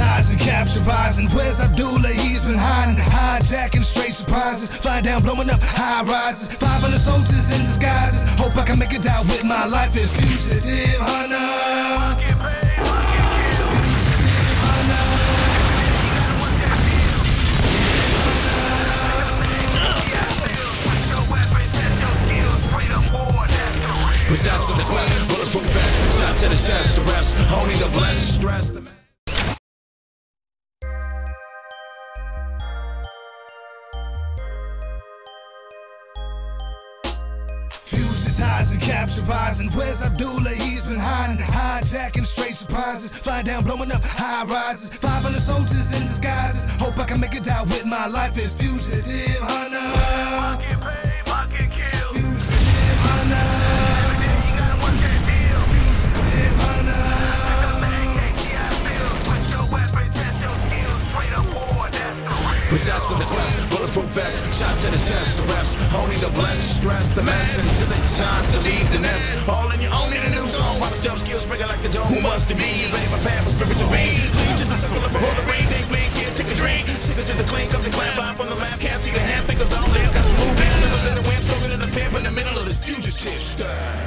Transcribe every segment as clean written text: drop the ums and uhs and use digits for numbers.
Fugitive and capture rising. Where's Abdullah? He's been hiding. Hijacking straight surprises. Flying down, blowing up high rises. 500 soldiers in disguises. Hope I can make it out with my life as Fugitive Hunter. Possessed with the quest, bulletproof vest, shot to the chest, the rest, only the blessed, stress. Fugitives and capture rising. Where's Abdullah? He's been hiding. Hijacking straight surprises. Flying down, blowing up high rises. 500 soldiers in disguises. Hope I can make it out with my life as Fugitive Hunter. Possessed with the quest, bulletproof vest, shot to the chest, the rest, only the blessed, stress the mess until it's time to leave the nest. All in your own, need a new song, watch the jump skills breaking like the dome. Who must it be? Ready for path for spiritual being. Lead to the circle of a roller ring, they blink, here, take a drink. Sicker to the clink of the clan, blind from the map, can't see the hand, fingers on live, got to move down, never let it win, stronger than a pimp in the middle of this fugitive style.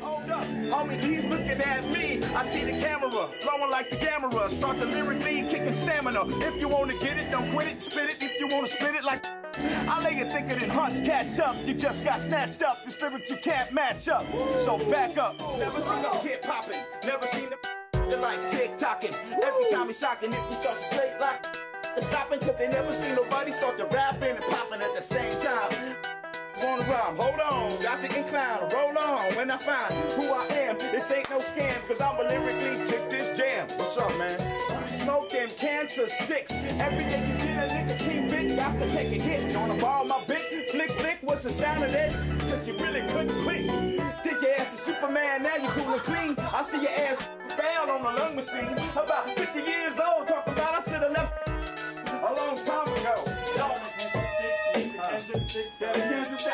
Hold up, homie, he's looking at me. I see the camera, flowing like the camera. Start the lyrically, kicking stamina. If you wanna get it, don't quit it, spit it. If you wanna spit it like I lay it thicker than hunts catch up. You just got snatched up, this lyrics you can't match up. So back up. Never seen a kid popping, never seen a like tick-tocking. Every time he's shocking, if you start to straight lock, they're stopping, cause they never seen nobody start to rapping and popping at the the same time. Wanna rhyme, hold on, got the incline, roll on. When I find who I am, this ain't no scam, cause I'm a lyrically kick this jam. What's up, man? Smoking cancer sticks. Every day you get a nicotine bit, got to take a hit. On a ball, my bit, flick, flick, what's the sound of that? Cause you really couldn't click. Think your ass is Superman, now you cool and clean. I see your ass fail on the lung machine. About 50 years old, talk about I should've left a long time ago.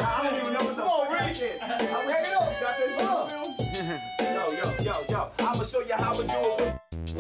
I don't even know what the fuck is it. I'm hanging up, got this yo. I'ma show you how to do it with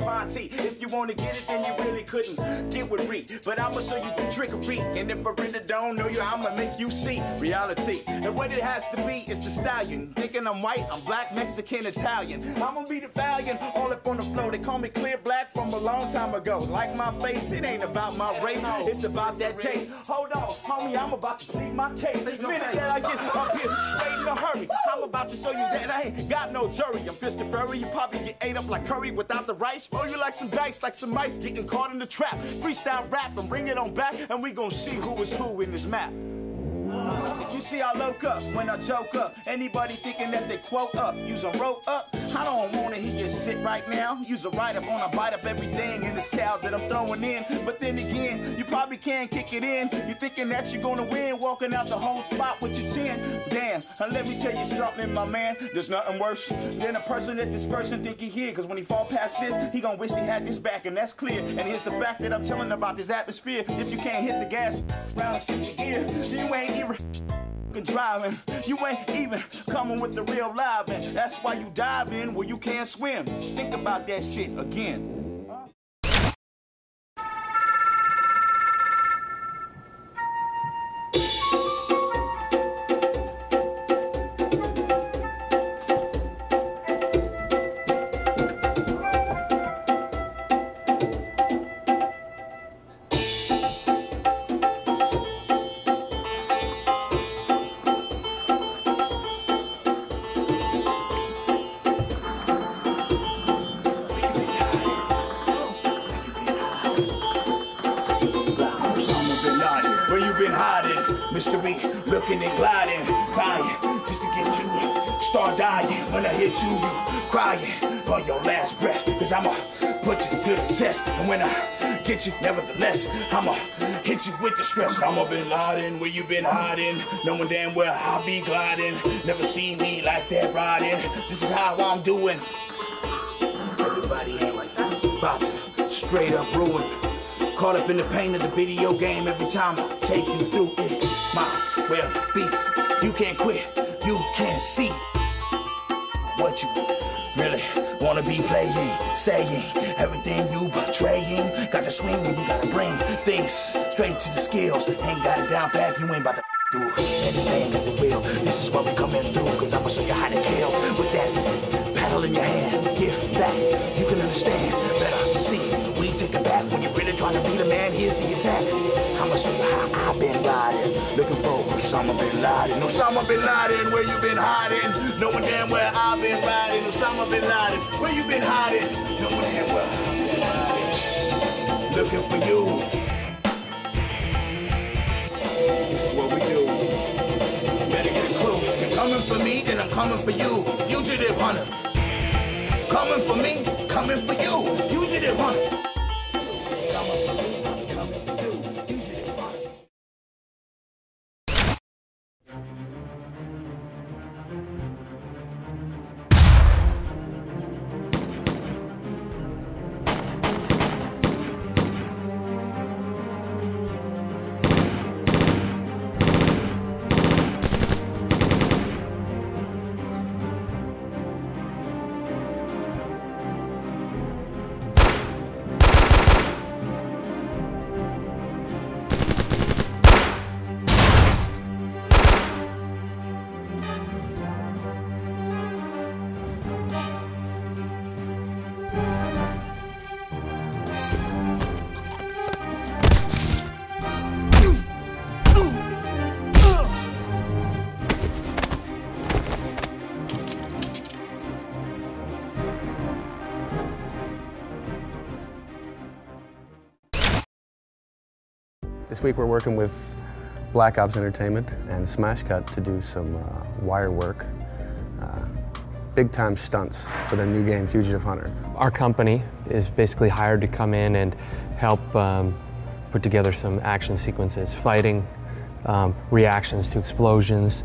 Monty. If you wanna get it, then you really couldn't get with Reed. But I'ma show you the trickery. And if I really don't know you, I'ma make you see reality. And what it has to be is the stallion. Thinking I'm white, I'm black, Mexican, Italian. I'ma be the valiant, all up on the floor. They call me Clear Black from a long time ago. Like my face, it ain't about my race, it's about that taste. Hold on, homie, I'm about to plead my case. The minute that I get up here, straight in a hurry, I'm about to show you that I ain't got no jury. I'm Fist and Furry, you probably get ate up like curry without the rice. Roll you like some dice, like some mice getting caught in the trap. Freestyle rap and bring it on back, and we gon' see who is who in this map. You see I look up when I joke up. Anybody thinking that they quote up, use a rope up. I don't wanna hear you sit right now. Use a write up on a bite up everything in the salad that I'm throwing in. But then again, you probably can't kick it in. You thinking that you're gonna win, walking out the whole spot with your chin. Damn, and let me tell you something, my man. There's nothing worse than a person that this person think he here. Cause when he fall past this, he gonna wish he had this back, and that's clear. And here's the fact that I'm telling about this atmosphere. If you can't hit the gas, round shit gear, you ain't even driving, you ain't even coming with the real live, and that's why you dive in where you can't swim. Think about that shit again. Mystery, looking and gliding, crying, just to get you, start dying. When I hit you, you crying on your last breath, cause I'ma put you to the test. And when I get you, nevertheless, I'ma hit you with the stress. I'ma been Laden, where you been hiding, knowing damn well I'll be gliding. Never seen me like that riding, this is how I'm doing. Everybody ain't about to straight up ruin. Caught up in the pain of the video game every time I take you through it. Might as well be. You can't quit, you can't see what you really wanna be playing, saying everything you betraying. Got to swing when you gotta bring things straight to the skills. Ain't got it down pat, you ain't about to do anything at the wheel. This is what we coming through, cause I'ma show you how to kill. With that paddle in your hand, give back, you can understand better. See, we take it back when you're really trying to beat a man. Here's the attack. I'ma show you how I've been riding, looking for Osama bin Laden. Osama bin Laden, where you been hiding? Knowing damn where I've been riding. Osama bin Laden, where you been hiding? Knowing damn where I've been riding. Looking for you. This is what we do. Better get a clue. You're coming for me, then I'm coming for you. Fugitive Hunter. Coming for me, coming for you. Fugitive Hunter. Coming for me, coming for you. Fugitive Hunter. This week we're working with Black Ops Entertainment and Smash Cut to do some wire work. Big-time stunts for the new game, Fugitive Hunter. Our company is basically hired to come in and help put together some action sequences, fighting, reactions to explosions,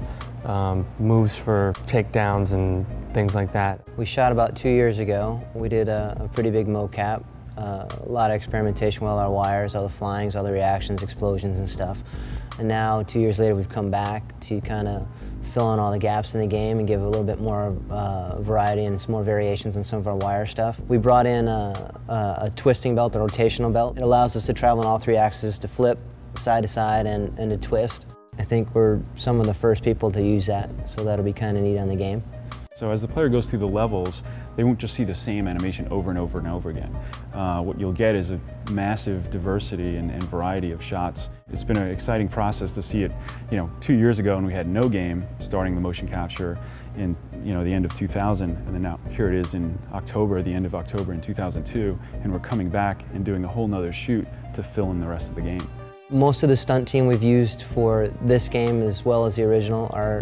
moves for takedowns and things like that. We shot about 2 years ago. We did a pretty big mocap, a lot of experimentation with all our wires, all the flyings, all the reactions, explosions and stuff. And now, 2 years later, we've come back to kind of fill in all the gaps in the game and give a little bit more variety and some more variations in some of our wire stuff. We brought in a twisting belt, a rotational belt. It allows us to travel on all 3 axes, to flip side to side and to twist. I think we're some of the first people to use that, so that'll be kind of neat on the game. So as the player goes through the levels, they won't just see the same animation over and over and over again. What you'll get is a massive diversity and variety of shots. It's been an exciting process to see it, 2 years ago when we had no game, starting the motion capture in, the end of 2000, and then now here it is in October, the end of October in 2002, and we're coming back and doing a whole nother shoot to fill in the rest of the game. Most of the stunt team we've used for this game, as well as the original, are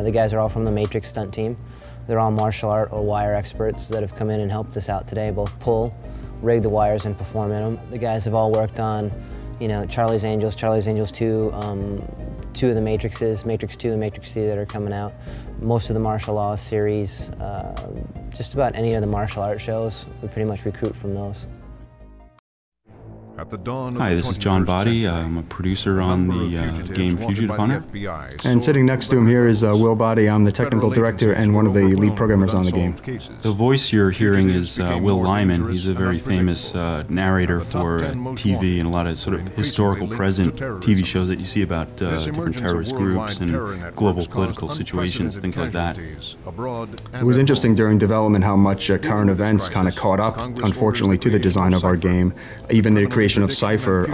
the guys are all from the Matrix stunt team. They're all martial art or wire experts that have come in and helped us out today, both pull, rig the wires, and perform in them. The guys have all worked on, Charlie's Angels, Charlie's Angels 2, 2 of the Matrixes, Matrix 2 and Matrix 3 that are coming out. Most of the martial law series, just about any of the martial art shows, we pretty much recruit from those. At the dawn of Hi, this is John Body. I'm a producer on the game Fugitive Hunter. And sitting next to him here is Will Body. I'm the technical director and one of the lead programmers on the game. The voice you're hearing is Will Lyman. He's a very famous narrator for TV and a lot of sort of historical present TV shows that you see about different terrorist groups and global political situations, things like that. It was interesting during development how much current events kind of caught up, unfortunately, to the design of our game. Even the creation of Cypher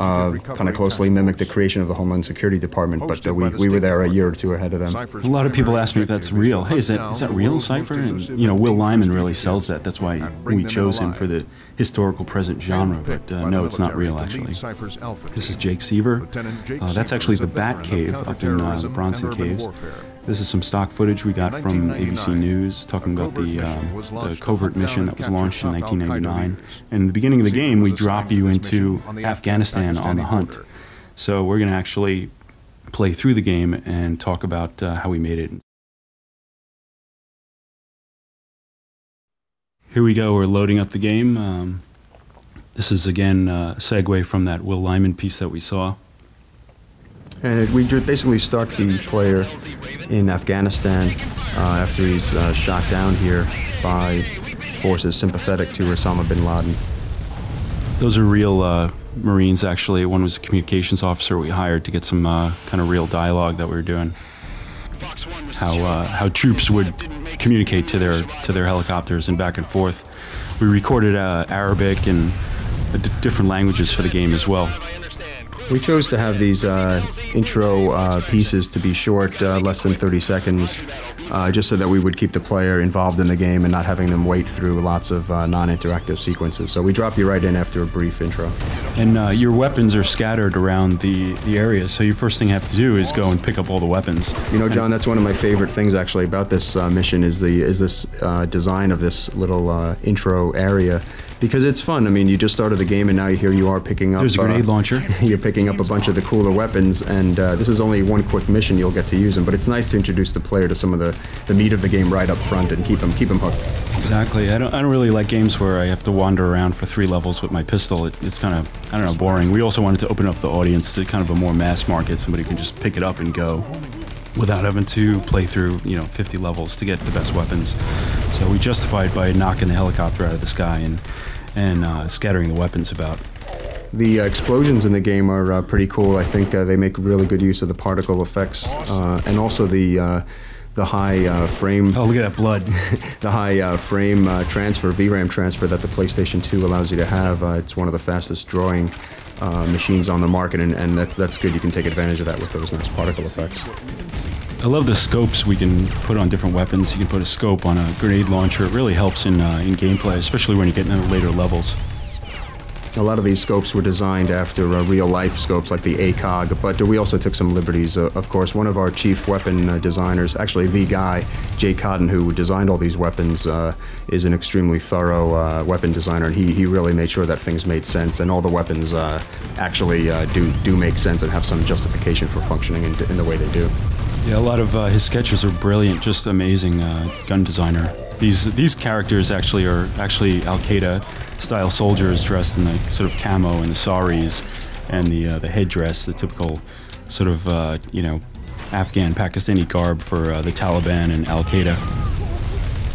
kind of closely mimicked the creation of the Homeland Security Department, but we were there a year or two ahead of them. A lot of people ask me if that's real. Hey, is that real, Cypher? And Will Lyman really sells that. That's why we chose him for the historical present genre, but no, it's not real, actually. This is Jake Seaver. That's actually the Bat Cave up in the Bronson Caves. This is some stock footage we got from ABC News talking about the covert mission that was launched in 1999. And in the beginning of the game, we drop you into Afghanistan on the hunt. So we're going to actually play through the game and talk about how we made it. Here we go, we're loading up the game. This is again a segue from that Will Lyman piece that we saw. And we basically start the player in Afghanistan after he's shot down here by forces sympathetic to Osama bin Laden. Those are real Marines, actually. One was a communications officer we hired to get some kind of real dialogue that we were doing. How troops would communicate to their helicopters and back and forth. We recorded Arabic and different languages for the game as well. We chose to have these intro pieces to be short, less than 30 seconds, just so that we would keep the player involved in the game and not having them wait through lots of non-interactive sequences. So we drop you right in after a brief intro. And your weapons are scattered around the area, so your first thing you have to do is go and pick up all the weapons. John, that's one of my favorite things actually about this mission is this design of this little intro area. Because it's fun. I mean, you just started the game and now here you are picking up... There's a grenade launcher. You're picking up a bunch of the cooler weapons, and this is only one quick mission, you'll get to use them, but it's nice to introduce the player to some of the meat of the game right up front and keep them hooked. Exactly. I don't really like games where I have to wander around for 3 levels with my pistol. It's kind of, I don't know, boring. We also wanted to open up the audience to kind of a more mass market. Somebody can just pick it up and go without having to play through, 50 levels to get the best weapons. So we justified by knocking the helicopter out of the sky and scattering the weapons about. The explosions in the game are pretty cool. I think they make really good use of the particle effects and also the high frame. Oh, look at that blood! The high frame transfer, VRAM transfer that the PlayStation 2 allows you to have. It's one of the fastest drawing machines on the market, and that's good. You can take advantage of that with those nice particle effects. I love the scopes we can put on different weapons. You can put a scope on a grenade launcher. It really helps in gameplay, especially when you get into the later levels. A lot of these scopes were designed after real-life scopes like the ACOG, but we also took some liberties. Of course, one of our chief weapon designers, actually the guy, Jay Cotton, who designed all these weapons, is an extremely thorough weapon designer, and he really made sure that things made sense, and all the weapons actually do make sense and have some justification for functioning in the way they do. Yeah, a lot of his sketches are brilliant, just amazing gun designer. These characters actually are Al-Qaeda style soldiers dressed in the sort of camo and the saris and the headdress, the typical sort of Afghan Pakistani garb for the Taliban and Al-Qaeda.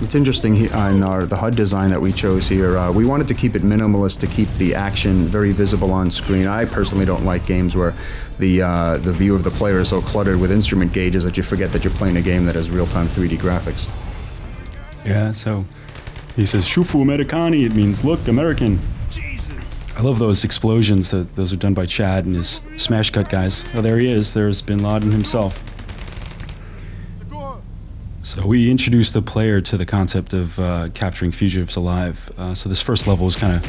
It's interesting in the HUD design that we chose here. We wanted to keep it minimalist to keep the action very visible on screen. I personally don't like games where the view of the player is so cluttered with instrument gauges that you forget that you're playing a game that has real-time 3D graphics. Yeah, so he says, "Shufu Americani," it means, look, American. Jesus. I love those explosions. Those are done by Chad and his smash cut guys. Oh, there he is. There's Bin Laden himself. So we introduced the player to the concept of capturing fugitives alive. So this first level was kind of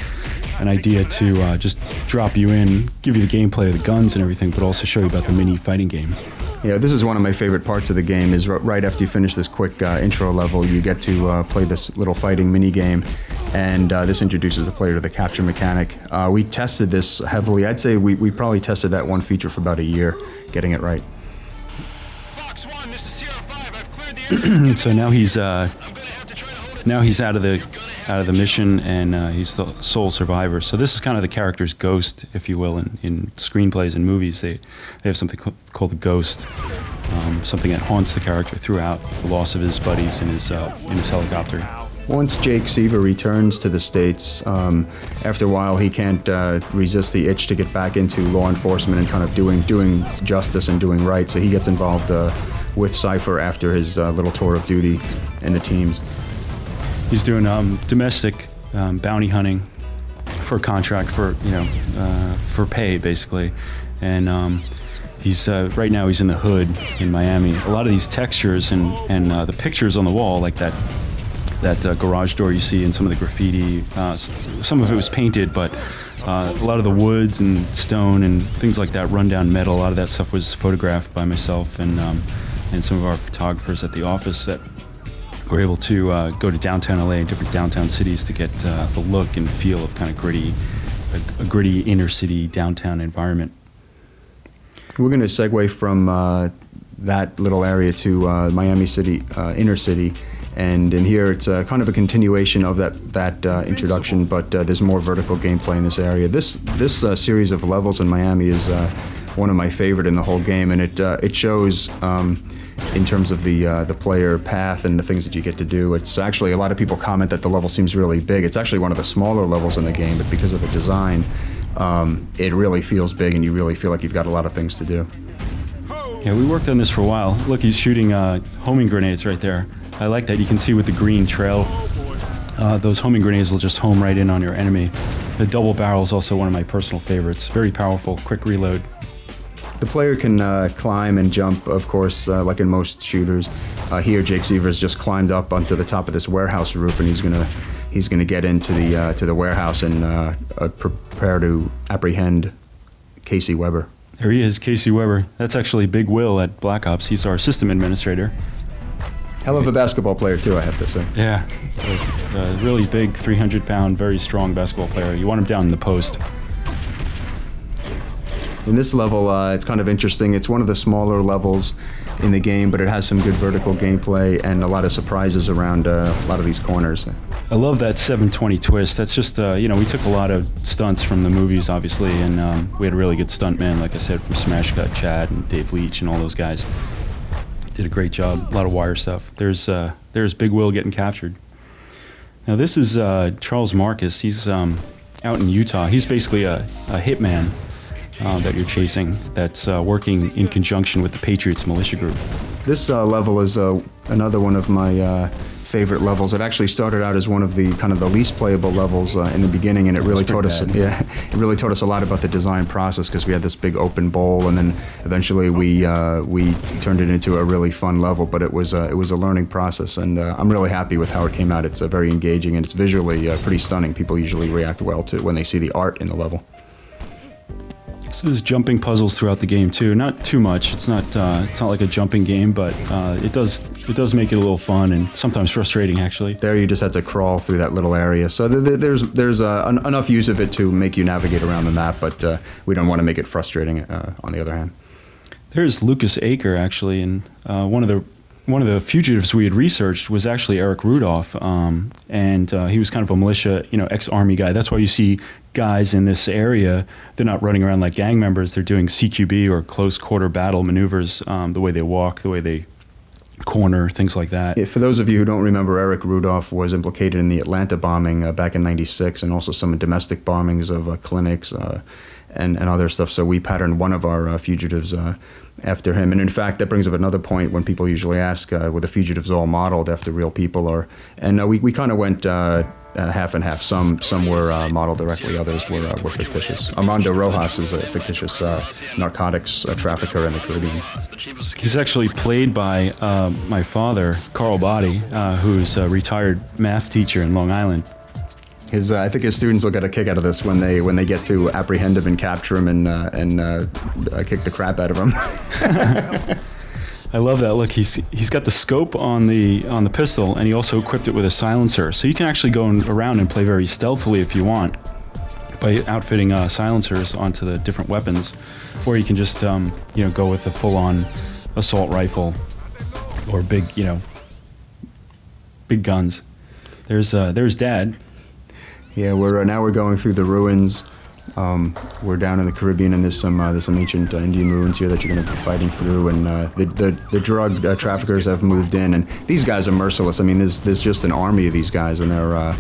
an idea to just drop you in, give you the gameplay of the guns and everything, but also show you about the mini fighting game. Yeah, this is one of my favorite parts of the game, is right after you finish this quick intro level, you get to play this little fighting mini game, and this introduces the player to the capture mechanic. We tested this heavily. I'd say we probably tested that one feature for about a year, getting it right. So now he's out of the mission, and he's the sole survivor. So this is kind of the character's ghost, if you will, in screenplays and movies. They have something called the ghost, something that haunts the character throughout the loss of his buddies in his helicopter. Once Jake Seaver returns to the States, after a while he can't resist the itch to get back into law enforcement and kind of doing justice and doing right, so he gets involved with Cypher after his little tour of duty in the teams. He's doing domestic bounty hunting for a contract for pay, basically, and he's right now he's in the hood in Miami. A lot of these textures and the pictures on the wall, like that garage door you see, and some of the graffiti, some of it was painted, but a lot of the woods and stone and things like that, rundown metal, a lot of that stuff was photographed by myself and some of our photographers at the office that were able to go to downtown LA and different downtown cities to get the look and feel of kind of a gritty inner city downtown environment. We're going to segue from that little area to Miami City, inner city. And in here, it's kind of a continuation of that introduction, but there's more vertical gameplay in this area. This series of levels in Miami is one of my favorite in the whole game, and it shows in terms of the player path and the things that you get to do. It's actually, a lot of people comment that the level seems really big. It's actually one of the smaller levels in the game, but because of the design, it really feels big, and you really feel like you've got a lot of things to do. Yeah, we worked on this for a while. Look, he's shooting homing grenades right there. I like that. You can see with the green trail, those homing grenades will just home right in on your enemy. The double barrel is also one of my personal favorites. Very powerful, quick reload. The player can climb and jump, of course, like in most shooters. Here, Jake Seaver has just climbed up onto the top of this warehouse roof, and he's gonna get into the warehouse and prepare to apprehend Casey Weber. There he is, Casey Weber. That's actually Big Will at Black Ops. He's our system administrator. Hell of a basketball player, too, I have to say. Yeah, a really big, 300-pound, very strong basketball player. You want him down in the post. In this level, it's kind of interesting. It's one of the smaller levels in the game, but it has some good vertical gameplay and a lot of surprises around a lot of these corners. I love that 720 twist. That's just, we took a lot of stunts from the movies, obviously, and we had a really good stuntman, like I said, from Smash Cut, Chad, and Dave Leach, and all those guys. Did a great job, a lot of wire stuff. There's Big Will getting captured. Now this is Charles Marcus. He's out in Utah. He's basically a hitman that you're chasing that's working in conjunction with the Patriots militia group. This level is another one of my favorite levels. It actually started out as one of the kind of the least playable levels in the beginning, and it really taught us. Yeah, it really taught us a lot about the design process, because we had this big open bowl, and then eventually we turned it into a really fun level. But it was a learning process, and I'm really happy with how it came out. It's very engaging, and it's visually pretty stunning. People usually react well to it when they see the art in the level. So there's jumping puzzles throughout the game too. Not too much. It's not like a jumping game, but it does make it a little fun and sometimes frustrating, actually. There, you just have to crawl through that little area. So there's enough use of it to make you navigate around the map, but we don't want to make it frustrating. On the other hand, there's Lucas Aker, actually, and one of the fugitives we had researched was actually Eric Rudolph, and he was kind of a militia, ex-army guy. That's why you see guys in this area, they're not running around like gang members. They're doing CQB, or close quarter battle maneuvers, the way they walk, the way they corner, things like that. For those of you who don't remember, Eric Rudolph was implicated in the Atlanta bombing back in '96, and also some domestic bombings of clinics and other stuff. So we patterned one of our fugitives after him. And in fact, that brings up another point when people usually ask, were the fugitives all modeled after real people? And we kind of went half and half. Some were modeled directly, others were fictitious. Armando Rojas is a fictitious narcotics trafficker in the Caribbean. He's actually played by my father, Carl Botti, who's a retired math teacher in Long Island. I think his students will get a kick out of this when they get to apprehend him and capture him and kick the crap out of him. I love that. Look, he's got the scope on the pistol, and he also equipped it with a silencer. So you can actually go around and play very stealthily if you want, by outfitting silencers onto the different weapons, or you can just go with a full-on assault rifle or big guns. There's Dad. Yeah, we're going through the ruins. We're down in the Caribbean, and there's some ancient Indian ruins here that you're going to be fighting through. And the drug traffickers have moved in, and these guys are merciless. I mean, there's just an army of these guys, and they're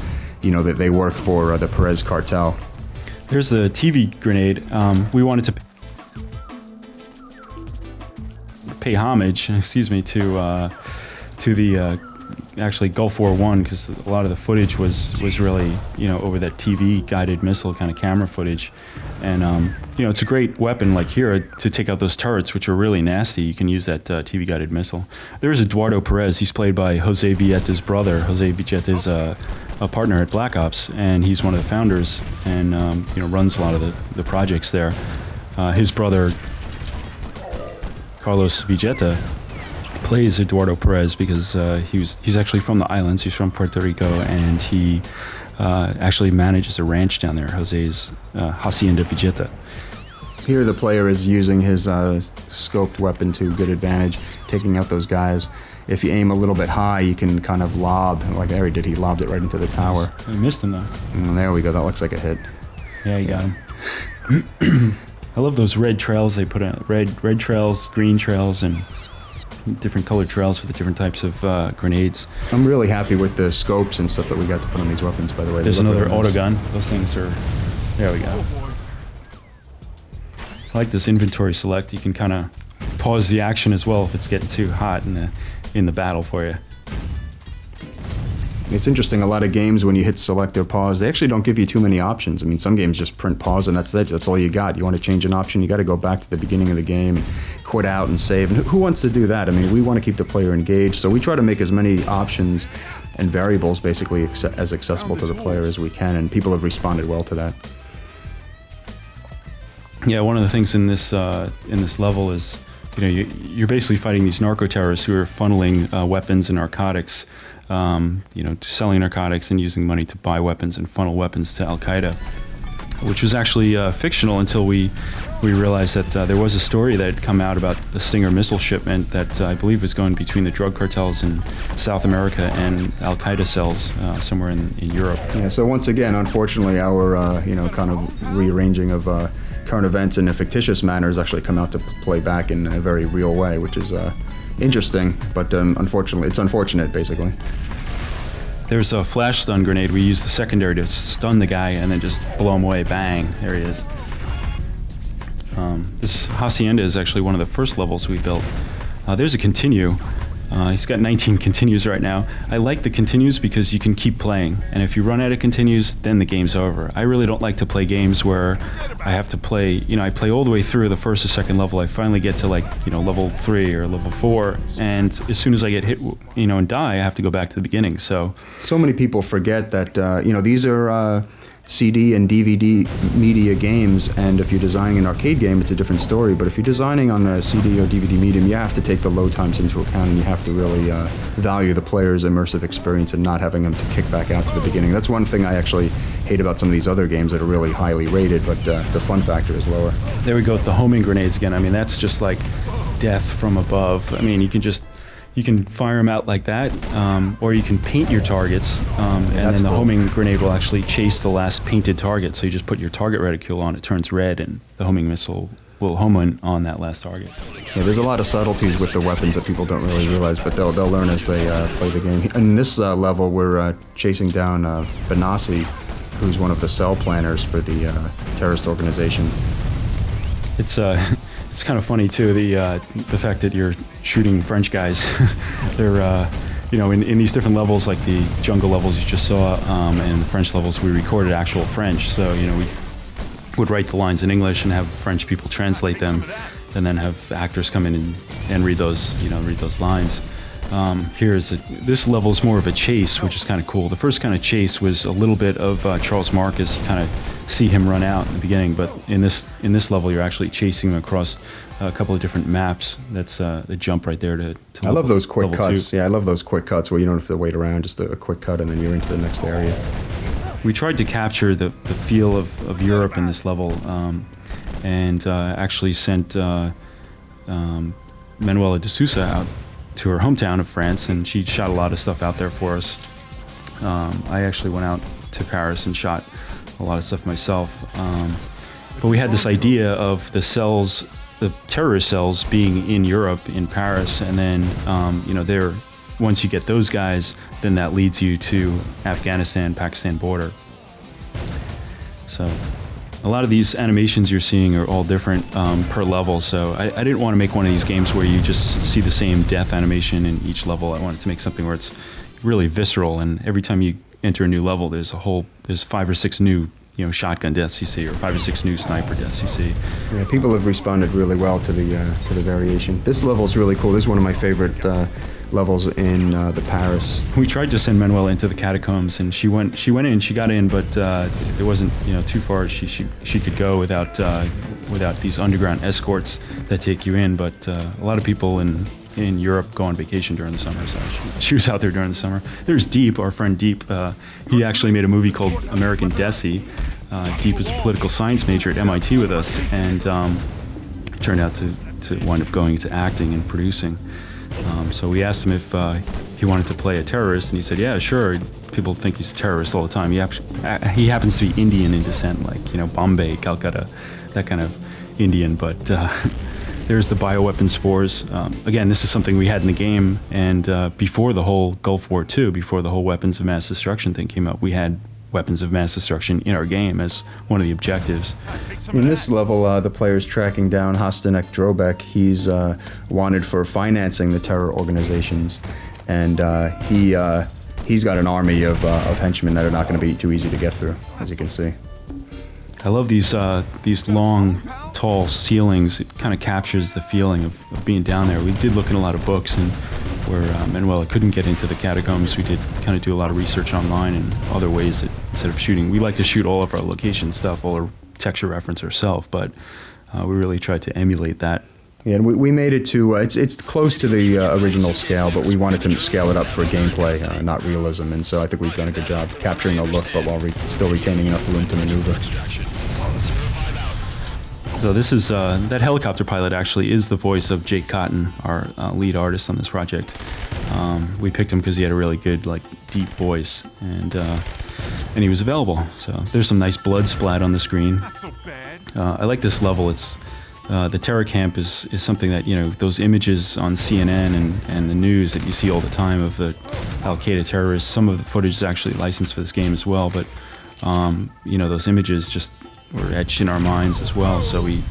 they work for the Perez cartel. There's the TV grenade. We wanted to pay homage, to the actually Gulf War I, because a lot of the footage was really over that TV guided missile kind of camera footage, and it's a great weapon like here to take out those turrets, which are really nasty. You can use that TV guided missile. There's Eduardo Perez. He's played by Jose Villetta's brother. Jose Villetta is a partner at Black Ops, and he's one of the founders and runs a lot of the projects there. His brother Carlos Villetta plays Eduardo Perez because he's actually from the islands. He's from Puerto Rico, and he actually manages a ranch down there, Jose's Hacienda Villetta. Here the player is using his scoped weapon to good advantage, taking out those guys. If you aim a little bit high, you can kind of lob, like Harry did. He lobbed it right into the tower. I missed him, though. And there we go. That looks like a hit. Yeah, you got him. I love those red trails they put in. Red trails, green trails, and different colored trails for the different types of grenades. I'm really happy with the scopes and stuff that we got to put on these weapons, by the way. There's another autogun. Those things are... There we go. I like this inventory select. You can kind of pause the action as well if it's getting too hot in the battle for you. It's interesting, a lot of games when you hit select or pause, they actually don't give you too many options. I mean, some games just print pause and that's it. That's all you got. You want to change an option, you got to go back to the beginning of the game, quit out and save. And who wants to do that? I mean, we want to keep the player engaged, so we try to make as many options and variables basically as accessible to the player as we can, and people have responded well to that. Yeah, one of the things in this level is, you're basically fighting these narco-terrorists who are funneling weapons and narcotics, selling narcotics and using money to buy weapons and funnel weapons to Al-Qaeda, which was actually fictional until we realized that there was a story that had come out about a Stinger missile shipment that I believe was going between the drug cartels in South America and Al-Qaeda cells somewhere in Europe. Yeah, so once again, unfortunately, our kind of rearranging of current events in a fictitious manner has actually come out to play back in a very real way, which is interesting, but unfortunately, it's unfortunate, basically. There's a flash stun grenade. We use the secondary to stun the guy and then just blow him away. Bang, there he is. This Hacienda is actually one of the first levels we built. There's a continue. He's got 19 continues right now. I like the continues because you can keep playing, and if you run out of continues, then the game's over. I really don't like to play games where I have to play, you know, I play all the way through the first or second level, I finally get to, like, you know, level 3 or level 4, and as soon as I get hit, you know, and die, I have to go back to the beginning. So many people forget that, you know, these are CD and DVD media games, and if you're designing an arcade game, it's a different story. But if you're designing on the CD or DVD medium, you have to take the load times into account, and you have to really value the player's immersive experience and not having them to kick back out to the beginning. That's one thing I actually hate about some of these other games that are really highly rated, but the fun factor is lower. There we go with the homing grenades again. I mean, that's just like death from above. I mean, you can fire them out like that, or you can paint your targets, and then the homing grenade will actually chase the last painted target. So you just put your target reticule on, it turns red, and the homing missile will home in on that last target. Yeah, there's a lot of subtleties with the weapons that people don't really realize, but they'll learn as they play the game. In this level, we're chasing down Benassi, who's one of the cell planners for the terrorist organization. It's kind of funny too, the fact that you're shooting French guys. They're, you know, in these different levels, like the jungle levels you just saw, and the French levels, we recorded actual French. So, you know, we would write the lines in English and have French people translate them, and then have actors come in and read those, you know, read those lines. This level is more of a chase, which is kind of cool. The first kind of chase was a little bit of Charles Marcus. You kind of see him run out in the beginning, but in this level, you're actually chasing him across a couple of different maps. That's the jump right there to I love those quick cuts. 2. Yeah, I love those quick cuts where you don't have to wait around, just a quick cut, and then you're into the next area. We tried to capture the feel of Europe in this level, and actually sent Manuela de Sousa out to her hometown of France, and she shot a lot of stuff out there for us. I actually went out to Paris and shot a lot of stuff myself. But we had this idea of the cells, the terrorist cells, being in Europe, in Paris, and then, you know, once you get those guys, then that leads you to Afghanistan-Pakistan border. So a lot of these animations you're seeing are all different per level, so I didn't want to make one of these games where you just see the same death animation in each level. I wanted to make something where it's really visceral, and every time you enter a new level, there's 5 or 6 new, you know, shotgun deaths you see, or 5 or 6 new sniper deaths you see. Yeah, people have responded really well to the variation. This level is really cool. This is one of my favorite levels in the Paris. We tried to send Manuela into the catacombs, and she went in, she got in, but there wasn't, you know, too far she could go without these underground escorts that take you in. But a lot of people in Europe go on vacation during the summer, so she was out there during the summer. There's Deep, our friend Deep. He actually made a movie called American Desi. Deep is a political science major at MIT with us, and turned out to wind up going into acting and producing. So we asked him if he wanted to play a terrorist, and he said, yeah, sure. People think he's a terrorist all the time. He happens to be Indian in descent, like, you know, Bombay, Calcutta, that kind of Indian, but there's the bioweapon spores. Again, this is something we had in the game, and before the whole Gulf War II, before the whole weapons of mass destruction thing came up, we had weapons of mass destruction in our game as one of the objectives. In this level, the player's tracking down Hastanek Drobek. He's wanted for financing the terror organizations, and he's got an army of henchmen that are not going to be too easy to get through, as you can see. I love these long, tall ceilings. It kind of captures the feeling of being down there. We did look in a lot of books, and where Manuela couldn't get into the catacombs, we did kind of do a lot of research online and other ways that instead of shooting, we like to shoot all of our location stuff, all our texture reference ourselves, but we really tried to emulate that. Yeah, and we made it to, it's close to the original scale, but we wanted to scale it up for gameplay, not realism, and so I think we've done a good job capturing the look, but while still retaining enough room to maneuver. So this is, that helicopter pilot actually is the voice of Jake Cotton, our lead artist on this project. We picked him because he had a really good, like, deep voice, and he was available. So there's some nice blood splat on the screen. I like this level. It's the terror camp is something that, you know, those images on CNN and the news that you see all the time of the Al-Qaeda terrorists. Some of the footage is actually licensed for this game as well, but you know, those images just were etched in our minds as well. So we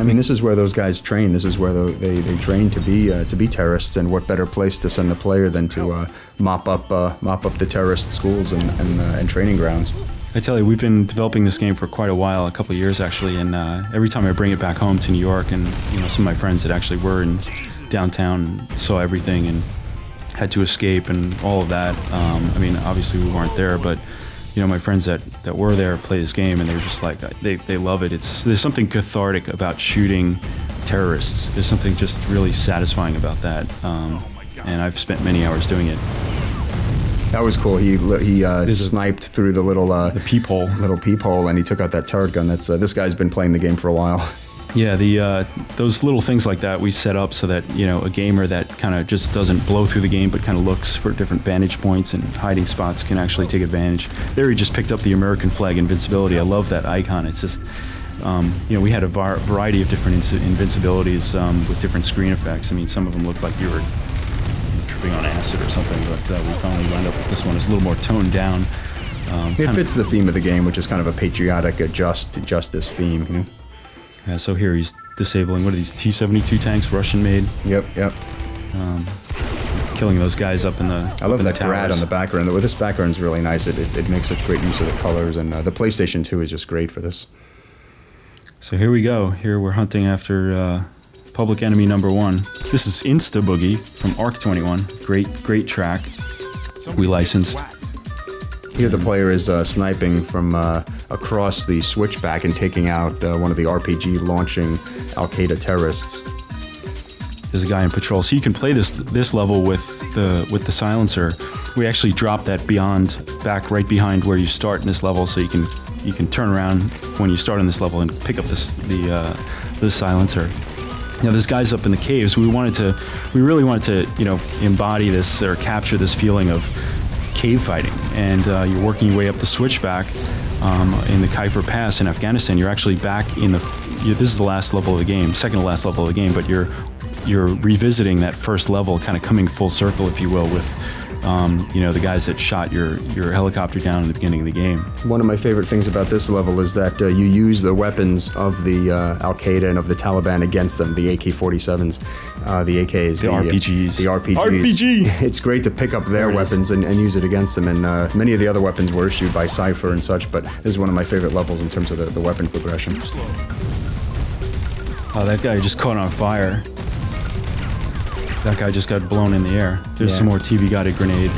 I mean, this is where those guys train. This is where they train to be terrorists. And what better place to send the player than to mop up the terrorist schools and training grounds. I tell you, we've been developing this game for quite a while, a couple of years actually, and every time I bring it back home to New York, and some of my friends that actually were in downtown saw everything and had to escape and all of that. I mean, obviously we weren't there, but my friends that were there play this game, and they're just like, they love it. There's something cathartic about shooting terrorists. There's something just really satisfying about that, and I've spent many hours doing it. That was cool. He sniped through the little the peephole, and he took out that turret gun. That's this guy's been playing the game for a while. Yeah, those little things like that we set up so that a gamer that kind of just doesn't blow through the game but kind of looks for different vantage points and hiding spots can actually take advantage. There he just picked up the American flag invincibility. I love that icon. It's just we had a variety of different invincibilities with different screen effects. I mean, some of them looked like you were tripping on acid or something, but we finally wound up with this one. It's a little more toned down. It fits the theme of the game, which is kind of a patriotic, justice theme, Yeah, so here he's disabling, what are these, T-72 tanks, Russian-made? Yep. Killing those guys up in the I love that grad on the background. This background is really nice. It makes such great use of the colors, and the PlayStation 2 is just great for this. So here we go. Here we're hunting after Public Enemy #1. This is Insta Boogie from Arc 21. Great track. We licensed. Here the player is sniping from across the switchback and taking out one of the RPG launching Al-Qaeda terrorists. There's a guy in patrol, so you can play this level with the silencer. We actually dropped that back right behind where you start in this level, so you can turn around when you start on this level and pick up the silencer. Now there's guys up in the caves. We really wanted to embody this or capture this feeling of cave fighting, and you're working your way up the switchback in the Khyber Pass in Afghanistan. You're actually back in this is the last level of the game, second to last level of the game, but you're revisiting that first level, kind of coming full circle, if you will, with the guys that shot your helicopter down in the beginning of the game. One of my favorite things about this level is that you use the weapons of the Al-Qaeda and of the Taliban against them, the AK-47s, the AKs, the RPGs. The RPGs. RPG! It's great to pick up their weapons and use it against them, and many of the other weapons were issued by Cypher and such, but this is one of my favorite levels in terms of the weapon progression. Oh, that guy just caught on fire. That guy just got blown in the air. There's some more TV-guided grenade.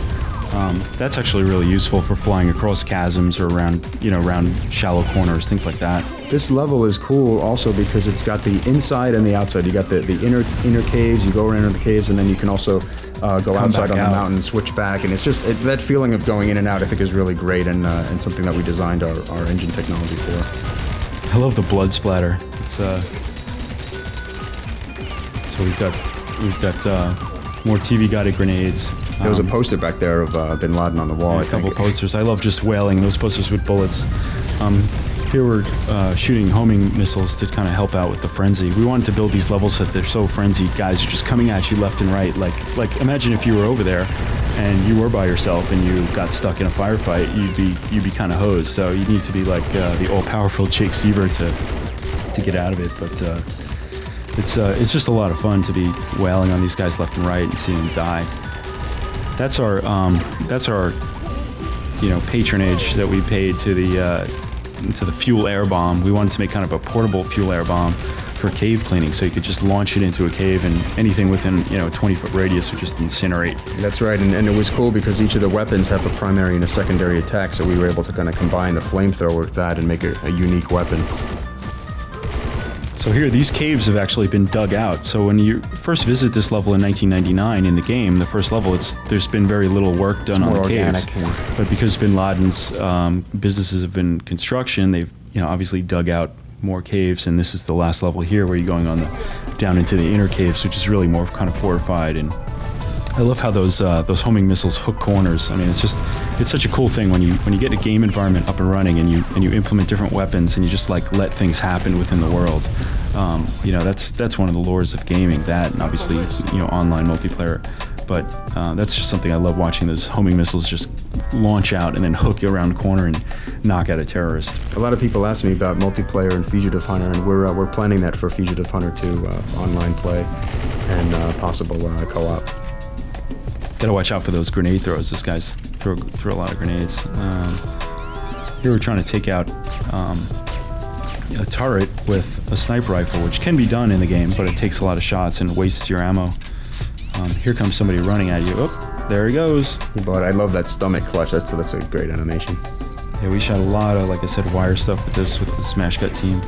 That's actually really useful for flying across chasms or around shallow corners, things like that. This level is cool also because it's got the inside and the outside. You got the inner caves, you go around the caves, and then you can also go outside on the mountain, switch back, and it's just that feeling of going in and out I think is really great, and something that we designed our engine technology for. I love the blood splatter. It's so we've got more TV-guided grenades. There was a poster back there of Bin Laden on the wall. A couple posters. I love just wailing those posters with bullets. Here we're shooting homing missiles to kind of help out with the frenzy. We wanted to build these levels so that they're so frenzied. Guys are just coming at you left and right. Like imagine if you were over there and you were by yourself and you got stuck in a firefight, you'd be kind of hosed. So you need to be like the all-powerful Jake Seaver to get out of it. But it's just a lot of fun to be wailing on these guys left and right and seeing them die. That's our patronage that we paid to the fuel air bomb. We wanted to make kind of a portable fuel air bomb for cave cleaning, so you could just launch it into a cave and anything within a 20-foot radius would just incinerate. That's right, and it was cool because each of the weapons have a primary and a secondary attack, so we were able to kind of combine the flamethrower with that and make it a unique weapon. So here, these caves have actually been dug out. So when you first visit this level in 1999 in the game, the first level, there's been very little work done on the caves. But because Bin Laden's businesses have been construction, they've obviously dug out more caves, and this is the last level here where you're going down into the inner caves, which is really more kind of fortified. And I love how those homing missiles hook corners. I mean, it's such a cool thing when you get a game environment up and running and you implement different weapons and you just like let things happen within the world. That's one of the lures of gaming. That, and obviously online multiplayer. But that's just something I love watching, those homing missiles just launch out and then hook around the corner and knock out a terrorist. A lot of people ask me about multiplayer and Fugitive Hunter, and we're planning that for Fugitive Hunter 2, online play and possible co-op. Gotta watch out for those grenade throws. This guy's throw a lot of grenades. Here we're trying to take out a turret with a sniper rifle, which can be done in the game, but it takes a lot of shots and wastes your ammo. Here comes somebody running at you. Oh, there he goes. But I love that stomach clutch. That's a great animation. Yeah, we shot a lot of, like I said, wire stuff with the Smash Cut team.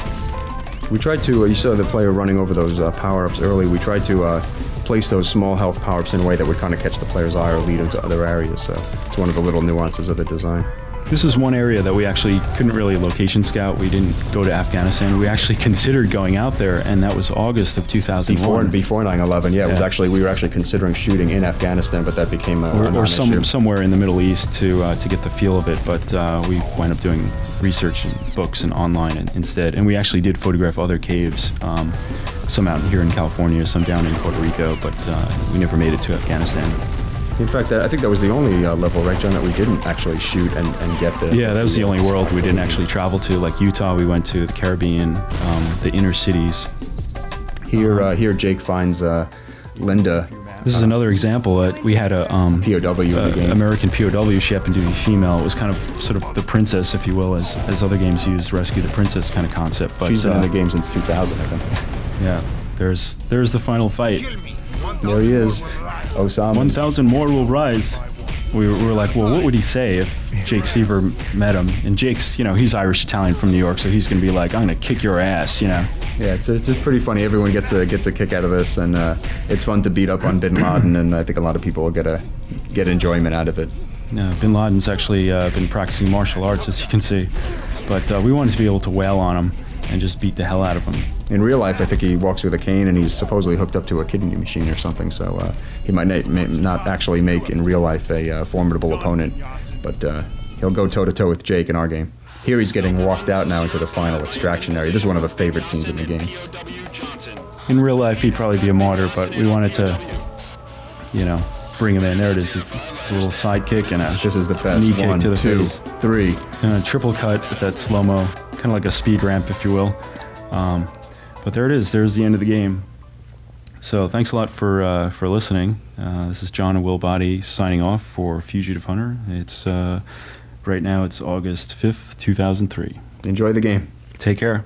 We tried to, you saw the player running over those power-ups early. We tried to place those small health power-ups in a way that would kind of catch the player's eye or lead them to other areas. So it's one of the little nuances of the design. This is one area that we actually couldn't really location scout. We didn't go to Afghanistan. We actually considered going out there, and that was August of 2001. Before 9/11, yeah. It was actually, we were actually considering shooting in Afghanistan, but that became or somewhere in the Middle East to get the feel of it. But we wound up doing research and books and online instead. And we actually did photograph other caves, some out here in California, some down in Puerto Rico, but we never made it to Afghanistan. In fact, I think that was the only level, right, John, that we didn't actually shoot and get the... Yeah, that was the only world we didn't actually travel to. Like Utah, we went to the Caribbean, the inner cities. Here Jake finds Linda. This is another example. We had a POW in the game. American POW. She happened to be female. It was kind of sort of the princess, if you will, as other games use rescue the princess kind of concept. But she's been in the game since 2000, I think. Yeah, there's the final fight. There he is, Osama. 1,000 more will rise. We were like, well, what would he say if Jake Seaver met him? And Jake's, he's Irish-Italian from New York, so he's going to be like, I'm going to kick your ass, Yeah, it's pretty funny. Everyone gets a kick out of this, and it's fun to beat up on Bin Laden, and I think a lot of people will get enjoyment out of it. Bin Laden's actually been practicing martial arts, as you can see, but we wanted to be able to wail on him and just beat the hell out of him. In real life, I think he walks with a cane, and he's supposedly hooked up to a kidney machine or something, so he might not actually make, in real life, a formidable opponent, but he'll go toe-to-toe with Jake in our game. Here he's getting walked out now into the final extraction area. This is one of the favorite scenes in the game. In real life, he'd probably be a martyr, but we wanted to, bring him in. There it is, a little sidekick and this is the best. Knee kick 1, to the 2, face. 3. And a triple cut with that slow-mo, kind of like a speed ramp, if you will. But there it is. There's the end of the game. So thanks a lot for listening. This is John and Will Body signing off for Fugitive Hunter. It's right now it's August 5th, 2003. Enjoy the game. Take care.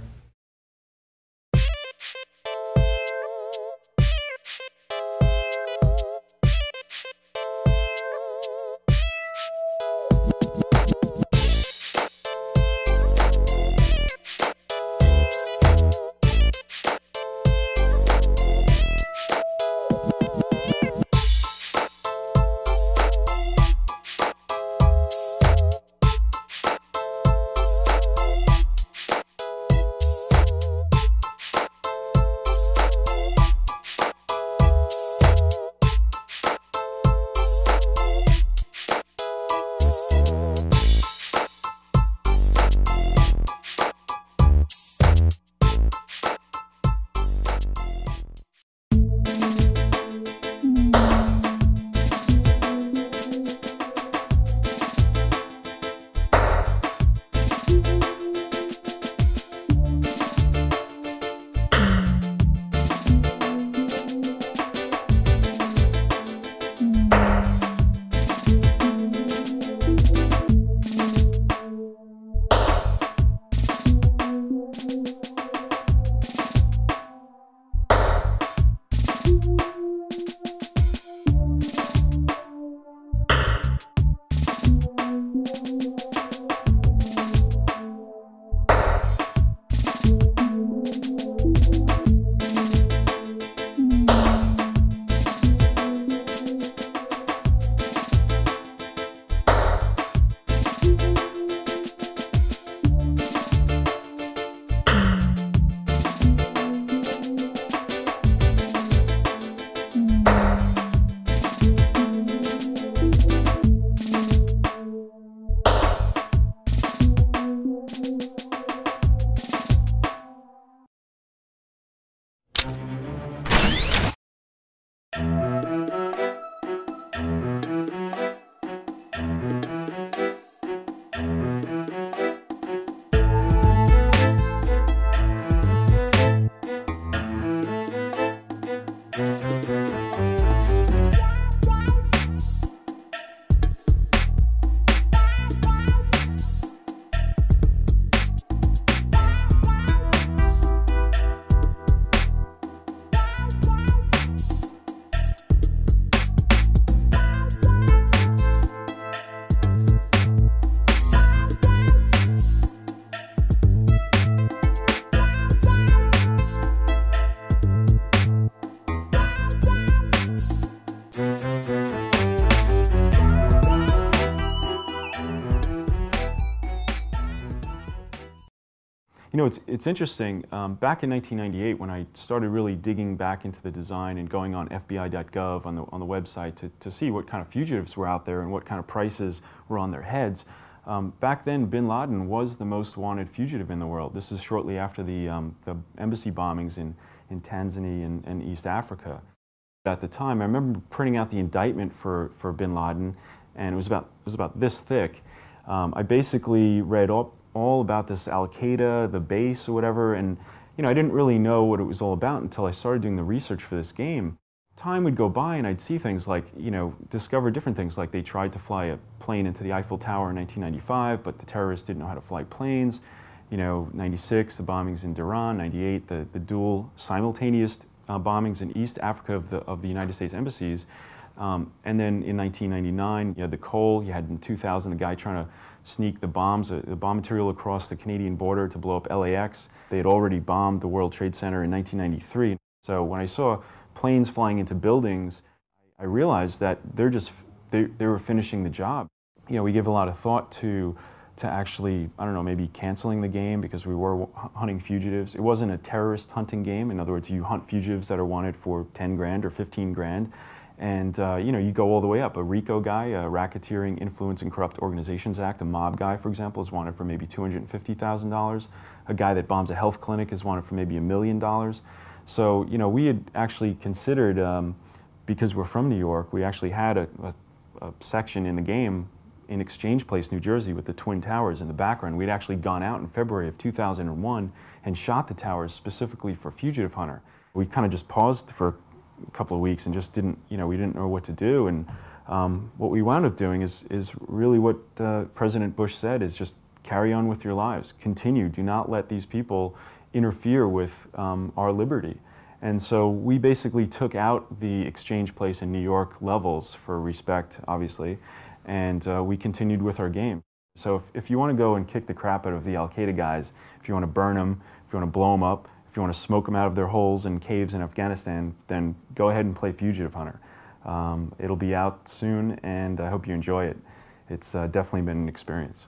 You know, it's interesting. Back in 1998, when I started really digging back into the design and going on FBI.gov on the website to see what kind of fugitives were out there and what kind of prices were on their heads, back then Bin Laden was the most wanted fugitive in the world. This is shortly after the embassy bombings in Tanzania and East Africa. At the time, I remember printing out the indictment for Bin Laden, and it was about this thick. I basically read all about this Al-Qaeda, the base or whatever, and you know, I didn't really know what it was all about until I started doing the research for this game. Time would go by and I'd see things like, you know, discover different things, like they tried to fly a plane into the Eiffel Tower in 1995, but the terrorists didn't know how to fly planes. You know, 96, the bombings in Dhahran, 98, the dual simultaneous bombings in East Africa of the United States embassies. And then in 1999, you had the Cole, you had in 2000 the guy trying to sneak the bombs, the bomb material across the Canadian border to blow up LAX. They had already bombed the World Trade Center in 1993. So when I saw planes flying into buildings, I realized that they were finishing the job. You know, we give a lot of thought to actually, I don't know, maybe canceling the game because we were hunting fugitives. It wasn't a terrorist hunting game. In other words, you hunt fugitives that are wanted for 10 grand or 15 grand. And you know, you go all the way up. A RICO guy, a Racketeering, Influence, and Corrupt Organizations Act, a mob guy, for example, is wanted for maybe $250,000. A guy that bombs a health clinic is wanted for maybe $1 million. So, you know, we had actually considered, because we're from New York, we actually had a section in the game in Exchange Place, New Jersey, with the Twin Towers in the background. We'd actually gone out in February of 2001 and shot the towers specifically for Fugitive Hunter. We kind of just paused for a couple of weeks and just didn't, you know, we didn't know what to do. And what we wound up doing is really what President Bush said, is just carry on with your lives. Continue. Do not let these people interfere with our liberty. And so we basically took out the Exchange Place in New York levels for respect, obviously, and we continued with our game. So if you want to go and kick the crap out of the Al-Qaeda guys, if you want to burn them, if you want to blow them up, if you want to smoke them out of their holes and caves in Afghanistan, then go ahead and play Fugitive Hunter. It'll be out soon, and I hope you enjoy it. It's definitely been an experience.